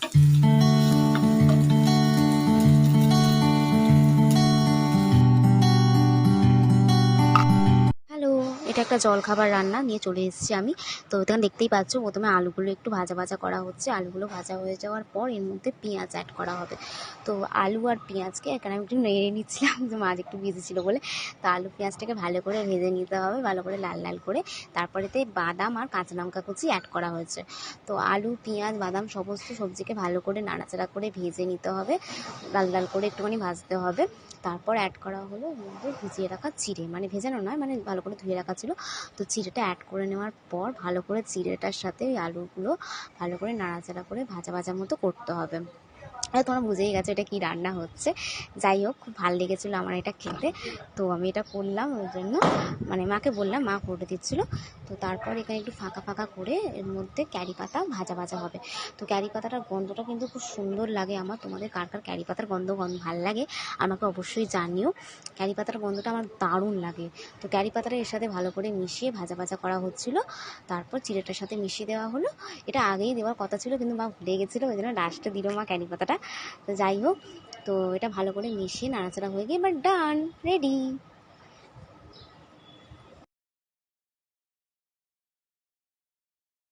Hello, এটা একটা জলখাবার রান্না নিয়ে চলে এসেছি আমি। তো এখানে দেখতেই পাচ্ছ প্রথমে আলুগুলো একটু ভাজা ভাজা করা হচ্ছে। আলুগুলো ভাজা হয়ে যাওয়ার পর এর মধ্যে পেঁয়াজ অ্যাড করা হবে। তো আলু আর পেঁয়াজকে এখানে আমি একটু নেড়ে নিচ্ছিলাম যে মাছ একটু ভিজে ছিল বলে। তো আলু পেঁয়াজটাকে ভালো করে ভেজে নিতে হবে, ভালো করে লাল লাল করে। তারপরেতে বাদাম আর কাঁচা লঙ্কা কুচি অ্যাড করা হয়েছে। তো আলু, পেঁয়াজ, বাদাম সমস্ত সবজিকে ভালো করে নাড়াচাড়া করে ভেজে নিতে হবে, লাল লাল করে একটুখানি ভাজতে হবে। তারপর অ্যাড করা হলো এর মধ্যে ভিজিয়ে রাখা চিড়ে, মানে ভেজানো নয়, মানে ভালো করে ধুয়ে রাখা ছিল। তো চিড়েটা অ্যাড করে নেওয়ার পর ভালো করে চিড়েটার সাথে ওই আলুগুলো ভালো করে নাড়াচাড়া করে ভাজা ভাজা মতো করতে হবে। তোমরা বুঝেই গেছো এটা কি রান্না হচ্ছে। যাই হোক, খুব ভালো লেগেছিলো আমার এটা খেতে। তো আমি এটা করলাম ওই জন্য, মানে মাকে বললাম, মা করে দিচ্ছিলো। তো তারপর এখানে একটু ফাঁকা ফাঁকা করে এর মধ্যে ক্যারি পাতা ভাজা ভাজা হবে। তো ক্যারি পাতাটার গন্ধটা কিন্তু খুব সুন্দর লাগে আমার। তোমাদের কার কার ক্যারি পাতার গন্ধ ভাল লাগে আমাকে অবশ্যই জানিও। ক্যারি পাতার গন্ধটা আমার দারুণ লাগে। তো ক্যারি পাতাটা এর সাথে ভালো করে মিশিয়ে ভাজা ভাজা করা হচ্ছিলো। তারপর চিড়েটার সাথে মিশিয়ে দেওয়া হলো। এটা আগেই দেওয়ার কথা ছিল কিন্তু মা ভুলে গেছিলো, ওই জন্য লাস্টে দিল মা ক্যারি পাতাটা। তো যাই হোক, তো এটা ভালো করে মিশিয়ে নাড়াচাড়া হয়ে গিয়ে এবার ডান, রেডি।